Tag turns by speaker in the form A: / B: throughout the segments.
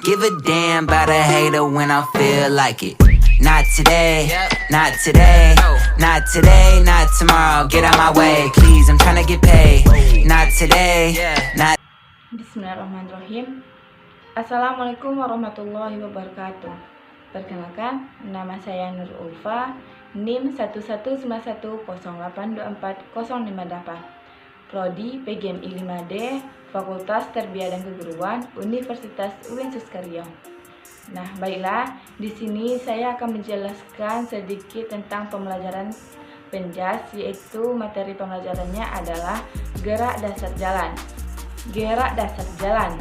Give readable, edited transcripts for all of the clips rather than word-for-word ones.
A: give a damn about a hater when I feel like it. Not today, not today, not today, not tomorrow. Get out my way, please, I'm tryna get paid. Not today, not.
B: Bismillahirrahmanirrahim. Assalamualaikum warahmatullahi wabarakatuh. Perkenalkan, nama saya Nur Ulfa, NIM 11910824058, Prodi PGMI 5D, Fakultas Tarbiyah dan Keguruan, Universitas UIN Suskaryo. Nah, baiklah, di sini saya akan menjelaskan sedikit tentang pembelajaran penjas, yaitu materi pembelajarannya adalah gerak dasar jalan. Gerak dasar jalan.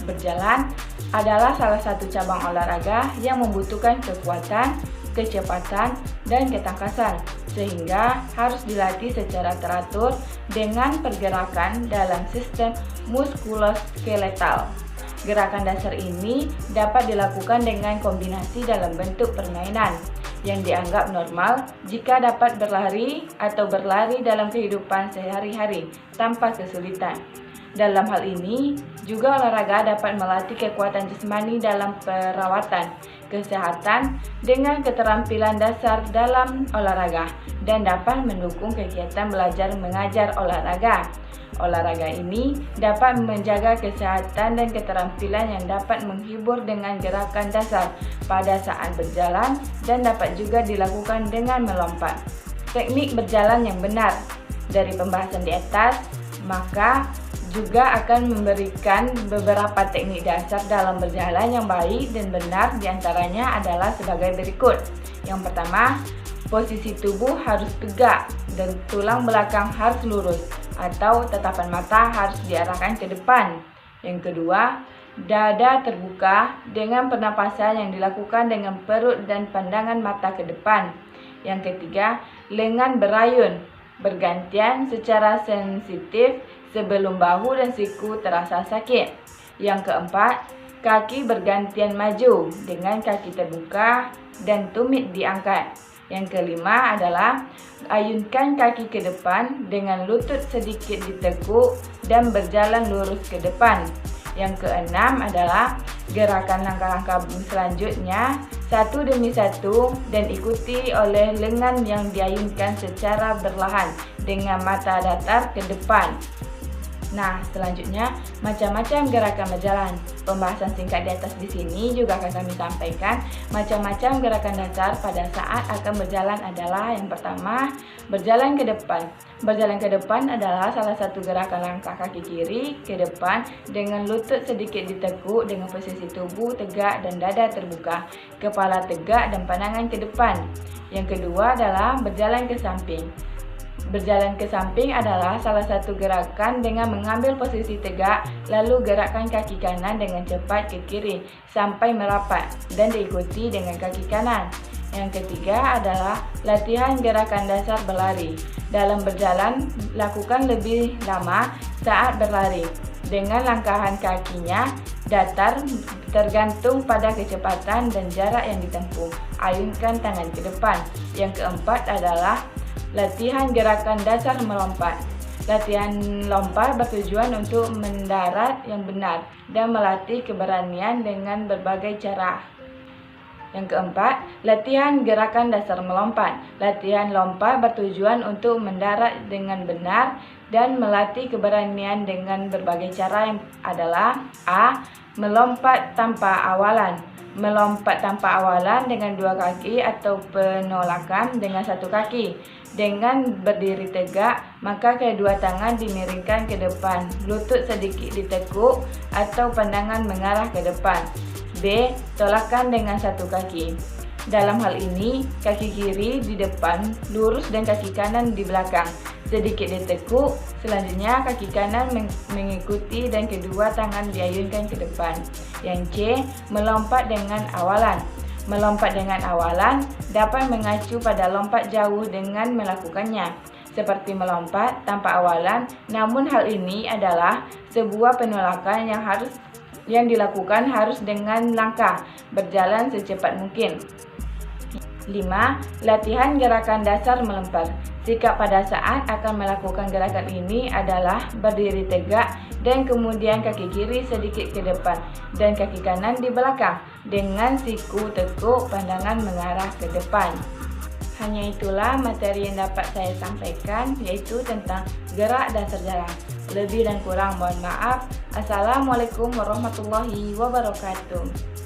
B: Berjalan adalah salah satu cabang olahraga yang membutuhkan kekuatan, kecepatan, dan ketangkasan, sehingga harus dilatih secara teratur dengan pergerakan dalam sistem muskuloskeletal. Gerakan dasar ini dapat dilakukan dengan kombinasi dalam bentuk permainan yang dianggap normal jika dapat berlari atau berlari dalam kehidupan sehari-hari tanpa kesulitan. Dalam hal ini, juga olahraga dapat melatih kekuatan jasmani dalam perawatan kesehatan dengan keterampilan dasar dalam olahraga dan dapat mendukung kegiatan belajar mengajar olahraga. Olahraga ini dapat menjaga kesehatan dan keterampilan yang dapat menghibur dengan gerakan dasar pada saat berjalan dan dapat juga dilakukan dengan melompat. Teknik berjalan yang benar. Dari pembahasan di atas, maka juga akan memberikan beberapa teknik dasar dalam berjalan yang baik dan benar, diantaranya adalah sebagai berikut. Yang pertama, posisi tubuh harus tegak dan tulang belakang harus lurus atau tatapan mata harus diarahkan ke depan. Yang kedua, dada terbuka dengan pernapasan yang dilakukan dengan perut dan pandangan mata ke depan. Yang ketiga, lengan berayun bergantian secara sensitif sebelum bahu dan siku terasa sakit. Yang keempat, kaki bergantian maju dengan kaki terbuka dan tumit diangkat. Yang kelima adalah ayunkan kaki ke depan dengan lutut sedikit ditekuk dan berjalan lurus ke depan. Yang keenam adalah gerakan langkah-langkah selanjutnya satu demi satu dan ikuti oleh lengan yang diayunkan secara perlahan dengan mata datar ke depan. Nah, selanjutnya macam-macam gerakan berjalan. Pembahasan singkat di atas di sini juga akan kami sampaikan. Macam-macam gerakan dasar pada saat akan berjalan adalah yang pertama, berjalan ke depan. Berjalan ke depan adalah salah satu gerakan langkah kaki kiri ke depan dengan lutut sedikit ditekuk dengan posisi tubuh tegak dan dada terbuka, kepala tegak dan pandangan ke depan. Yang kedua adalah berjalan ke samping. Berjalan ke samping adalah salah satu gerakan dengan mengambil posisi tegak, lalu gerakkan kaki kanan dengan cepat ke kiri sampai merapat dan diikuti dengan kaki kanan. Yang ketiga adalah latihan gerakan dasar berlari. Dalam berjalan, lakukan lebih lama saat berlari. Dengan langkahan kakinya datar tergantung pada kecepatan dan jarak yang ditempuh. Ayunkan tangan ke depan. Yang keempat adalah latihan gerakan dasar melompat. Latihan lompat bertujuan untuk mendarat yang benar dan melatih keberanian dengan berbagai cara. Yang keempat, latihan gerakan dasar melompat. Latihan lompat bertujuan untuk mendarat dengan benar dan melatih keberanian dengan berbagai cara yang adalah A. Melompat tanpa awalan. Melompat tanpa awalan dengan dua kaki atau penolakan dengan satu kaki. Dengan berdiri tegak, maka kedua tangan dimiringkan ke depan, lutut sedikit ditekuk atau pandangan mengarah ke depan. B. Tolakan dengan satu kaki. Dalam hal ini, kaki kiri di depan, lurus dan kaki kanan di belakang, sedikit ditekuk. Selanjutnya, kaki kanan mengikuti dan kedua tangan diayunkan ke depan. Yang C. Melompat dengan awalan. Melompat dengan awalan dapat mengacu pada lompat jauh dengan melakukannya, seperti melompat tanpa awalan, namun hal ini adalah sebuah penolakan yang dilakukan harus dengan langkah berjalan secepat mungkin. 5. Latihan gerakan dasar melempar. Sikap pada saat akan melakukan gerakan ini adalah berdiri tegak dan kemudian kaki kiri sedikit ke depan dan kaki kanan di belakang dengan siku tekuk pandangan mengarah ke depan. Hanya itulah materi yang dapat saya sampaikan, yaitu tentang gerak dasar jalan. Lebih dan kurang mohon maaf. Assalamualaikum warahmatullahi wabarakatuh.